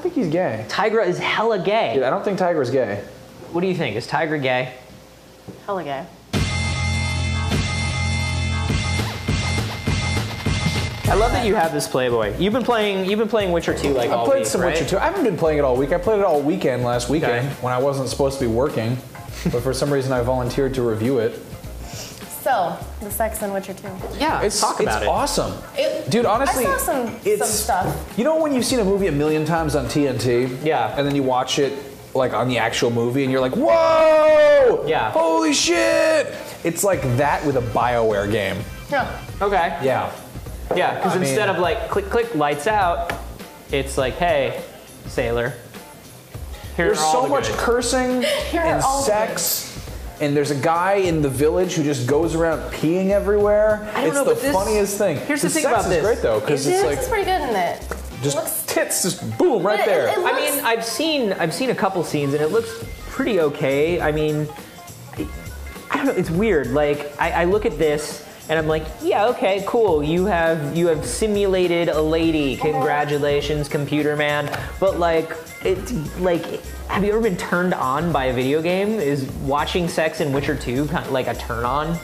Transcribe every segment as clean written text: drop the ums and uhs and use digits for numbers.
don't think he's gay. Tigra is hella gay. Dude, I don't think Tiger's gay. What do you think? Is Tigra gay? Hella gay. I love that you have this Playboy. You've been playing Witcher 2 like all week, I played some right? Witcher 2. I haven't been playing it all week. I played it all weekend last weekend when I wasn't supposed to be working. But for some reason I volunteered to review it. So, the sex in Witcher 2. Yeah, talk about it. It's awesome. Dude, honestly, I saw some stuff. You know when you've seen a movie a million times on TNT? Yeah. And then you watch it like on the actual movie and you're like, whoa! Yeah. Holy shit! It's like that with a BioWare game. Yeah. Okay. Yeah. Yeah, because instead of like click, click, lights out, it's like, hey, sailor. There's so much cursing Here and are all the sex. And there's a guy in the village who just goes around peeing everywhere. It's the funniest thing. Here's the thing about this. Sex is great though, because it's like It's pretty good in it. just tits, just boom, right there. I mean, I've seen a couple scenes and it looks pretty okay. I mean, I don't know. It's weird. Like I look at this and I'm like, yeah, okay, cool. You have simulated a lady. Congratulations, computer man. But like, it's like, have you ever been turned on by a video game? Is watching sex in Witcher 2 kind of like a turn on?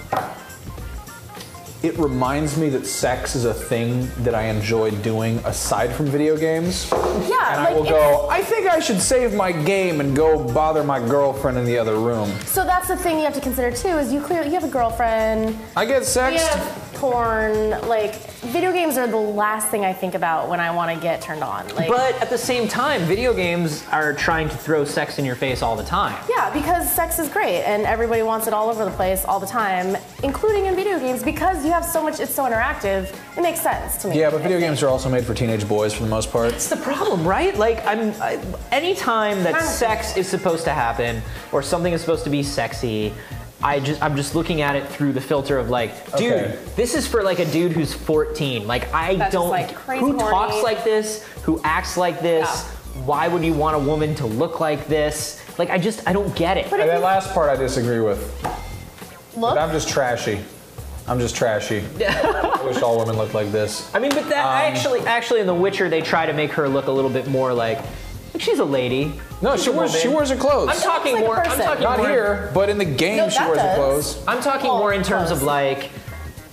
It reminds me that sex is a thing that I enjoy doing aside from video games. Yeah, And like I will go, I think I should save my game and go bother my girlfriend in the other room. So that's the thing you have to consider too, is you have a girlfriend. I get You sexed. have porn. Like, video games are the last thing I think about when I want to get turned on. Like, But at the same time, video games are trying to throw sex in your face all the time. yeah, because sex is great and everybody wants it all over the place all the time, including in video games, because you have so much, it's so interactive. It makes sense to me. Yeah, but video games are also made for teenage boys for the most part. It's the problem, right? Like, anytime that sex is supposed to happen or something is supposed to be sexy, I'm just looking at it through the filter of like, dude, Okay. this is for like a dude who's 14. Like, That's just, like, crazy who talks horny. like this, who acts like this, why would you want a woman to look like this? Like, I don't get it. But That last part I disagree with. Look, But I'm just trashy. I'm just trashy. I wish all women looked like this. I mean, but that actually in The Witcher, they try to make her look a little bit more like she's a lady. No, she wears her clothes. I'm talking like a more. I'm person. talking Not more. here, but in the game No, she that wears her does. clothes. I'm talking Well, more in terms of close. like,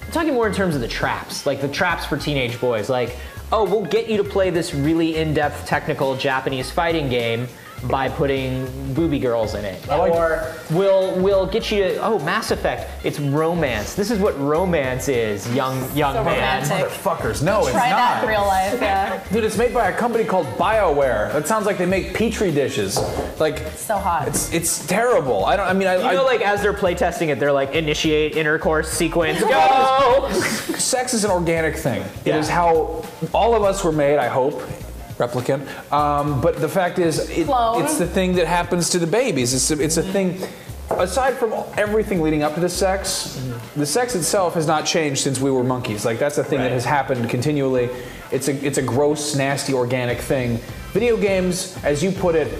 I'm talking more in terms of the traps, like the traps for teenage boys. Like, oh, we'll get you to play this really in-depth technical Japanese fighting game by putting booby girls in it. Or we'll get you to, oh, Mass Effect, it's romance. This is what romance is, young man. romantic. Motherfuckers, no, it's try that in not. real life, yeah. Dude, it's made by a company called BioWare. That sounds like they make Petri dishes. Like, So hot. it's terrible. I You know, like as they're playtesting it, they're like, initiate intercourse sequence, go! sex is an organic thing. It Yeah. is how all of us were made, I hope. Replicant. But the fact is, Clone. it's the thing that happens to the babies. It's a thing. Aside from everything leading up to the sex itself has not changed since we were monkeys. Like, that's a thing that has happened continually. It's a gross, nasty, organic thing. Video games, as you put it,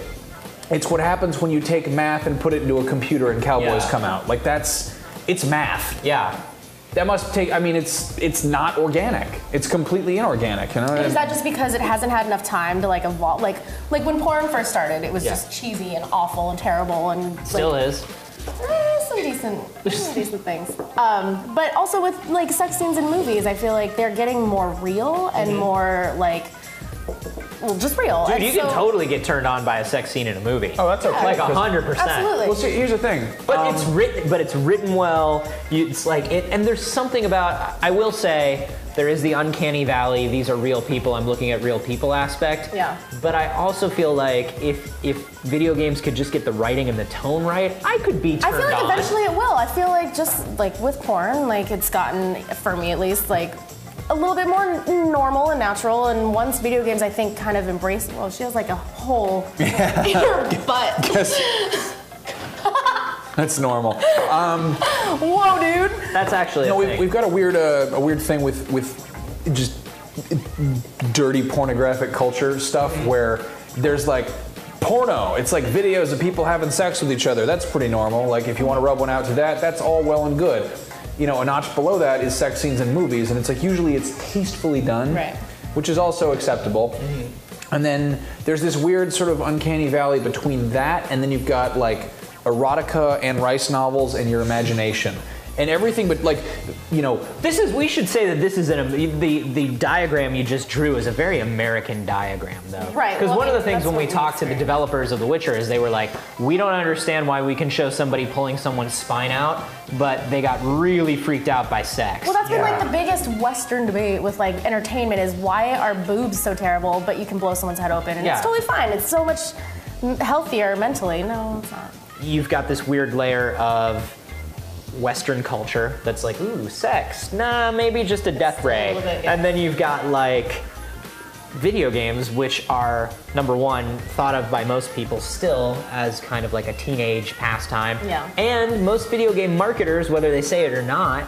it's what happens when you take math and put it into a computer and cowboys come out. Like, it's math. Yeah. That must take, I mean, it's not organic. It's completely inorganic, you know? Is that just because it hasn't had enough time to like evolve? Like when porn first started, it was just cheesy and awful and terrible and Still like, is. some decent things. But also with like sex scenes in movies, I feel like they're getting more real and more like, well, just real. Dude, And you can totally get turned on by a sex scene in a movie. Oh, that's okay. Like 100%. Absolutely. Well, see, here's the thing. But it's written well. It's like and there's something about, I will say, there is the uncanny valley. These are real people. I'm looking at real people aspect. Yeah. But I also feel like if video games could just get the writing and the tone right, I could be turned I feel like on. eventually it will. I feel like just like with porn, like it's gotten, for me at least, like a little bit more normal and natural. And once video games, I think, kind of embrace, well, she has like a hole in her butt. That's normal. Whoa, dude. That's actually No, a thing. we've got a weird thing with just dirty pornographic culture stuff where there's like porno. It's like videos of people having sex with each other. That's pretty normal. Like, if you want to rub one out to that, that's all well and good. You know, a notch below that is sex scenes in movies, and it's like usually it's tastefully done, Right. which is also acceptable. And then there's this weird sort of uncanny valley between that, and then you've got like erotica and rice novels and your imagination. And everything but like, you know. We should say that this is the diagram you just drew is a very American diagram though. Right. Because one of the things when we talked to the developers of The Witcher is they were like, we don't understand why we can show somebody pulling someone's spine out, but they got really freaked out by sex. Well, that's been like the biggest Western debate with like entertainment is why are boobs so terrible, but you can blow someone's head open and it's totally fine. It's so much healthier mentally. No, it's not. You've got this weird layer of Western culture that's like, ooh, sex. Nah, maybe just a death ray. Bit, And then you've got like video games, which are, number one, thought of by most people still as kind of like a teenage pastime. Yeah. And most video game marketers, whether they say it or not,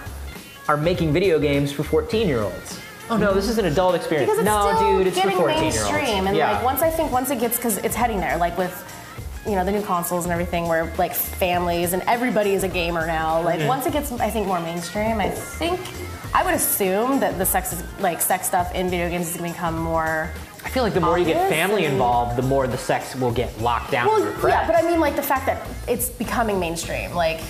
are making video games for 14-year-olds. Oh no, this is an adult experience. Because it's no, still dude, it's for getting 14-year-olds. mainstream, and like once it gets, because it's heading there, like with, you know, the new consoles and everything, where like families and everybody is a gamer now. Like once it gets, I think, more mainstream, I would assume that the sex stuff in video games is going to become more. I feel like the more you get family involved, the more the sex will get locked down and repressed. Yeah, but I mean, like the fact that it's becoming mainstream, like.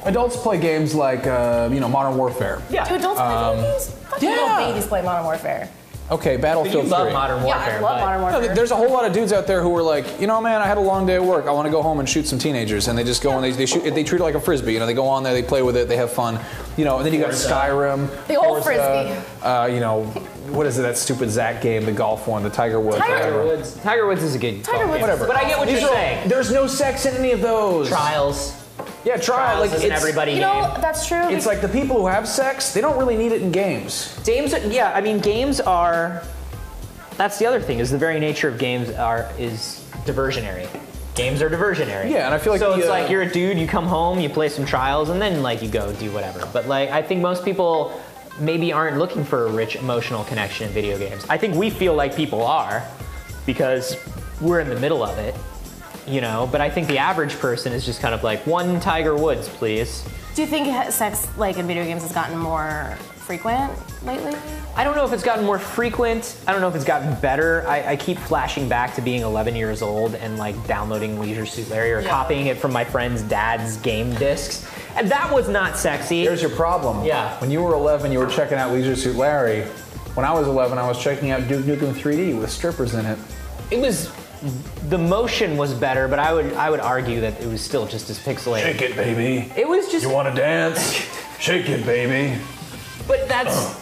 Adults play games like, you know, Modern Warfare. Yeah. Do adults play video games? Fucking little babies play Modern Warfare. Okay, Battlefield 3. You love Modern Warfare. Yeah, I love Modern Warfare. No, there's a whole lot of dudes out there who are like, you know, man, I had a long day at work. I want to go home and shoot some teenagers, and they just go and they shoot. They treat it like a frisbee. You know, they go on there, they play with it, they have fun. You know, and then you got Skyrim, the old frisbee. You know, what is it? That stupid Zach game, the golf one, the Tiger Woods. Tiger Woods is a good. Whatever. But I get what you're saying. There's no sex in any of those. Trials. Yeah, Trials is an everybody game. You know, that's true. It's like the people who have sex, they don't really need it in games. Games are. That's the other thing, is the very nature of games is diversionary. Games are diversionary. Yeah, and I feel like it's like you're a dude, you come home, you play some Trials, and then like you go do whatever. But like I think most people maybe aren't looking for a rich emotional connection in video games. I think we feel like people are because we're in the middle of it, you know. But I think the average person is just kind of like, one Tiger Woods, please. Do you think sex like in video games has gotten more frequent lately? I don't know if it's gotten more frequent. I don't know if it's gotten better. I keep flashing back to being 11 years old and like downloading Leisure Suit Larry or copying it from my friend's dad's game discs. And that was not sexy. Here's your problem. Yeah. When you were 11, you were checking out Leisure Suit Larry. When I was 11, I was checking out Duke Nukem 3D with strippers in it. It was, the motion was better, but I would argue that it was still just as pixelated. Shake it, baby. It was just. You want to dance? Shake it, baby. But that's.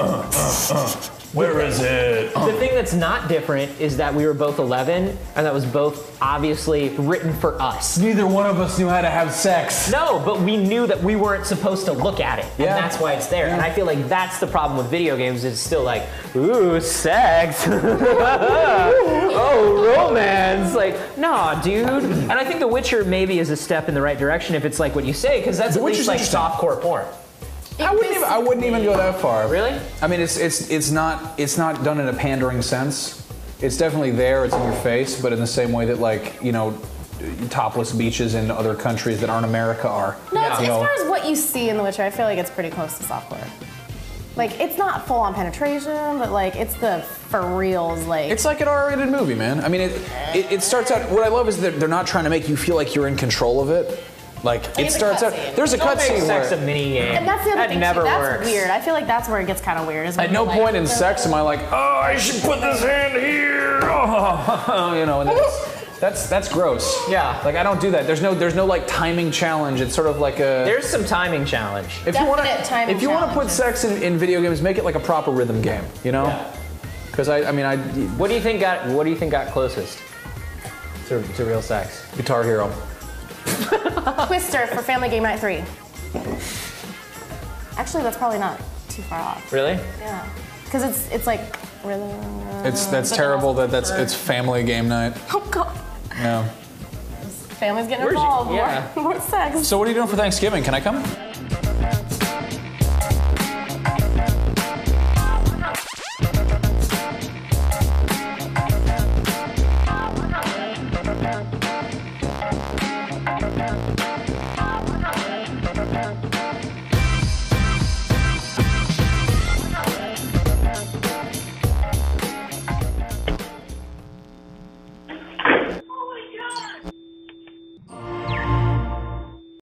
Where is it? The thing that's not different is that we were both 11, and that was both obviously written for us. Neither one of us knew how to have sex. No, but we knew that we weren't supposed to look at it, and that's why it's there. And I feel like that's the problem with video games. It's still like, ooh, sex. Oh, romance. Like, nah, dude. And I think The Witcher maybe is a step in the right direction if it's like what you say, because that's at least like softcore porn. I wouldn't even go that far. Really? I mean, it's not done in a pandering sense. It's definitely there. It's in your face, but in the same way that, like, you know, topless beaches in other countries that aren't America are. No, as far as what you see in The Witcher, I feel like it's pretty close to softcore. Like, it's not full-on penetration, but like it's the for reals, like. It's like an R-rated movie, man. I mean, it starts out. What I love is that they're not trying to make you feel like you're in control of it. Like, it starts out. There's a cutscene where. Sex a mini game. And that's the other thing never too. works. That's weird. I feel like that's where it gets kind of weird. At no point in sex am I like, oh, I should put this hand here. Oh, you know, and that's gross. Yeah. Like, I don't do that. There's no like timing challenge. It's sort of like a. There's some timing challenge. If you want to put sex in video games, make it like a proper rhythm game. You know? Because I mean. What do you think got closest to real sex? Guitar Hero. Twister for Family Game Night 3. Actually, that's probably not too far off. Really? Yeah. Because it's like really. That's terrible that it's Family Game Night. Oh God. Yeah. Family's getting involved. Yeah. More sex. So what are you doing for Thanksgiving? Can I come?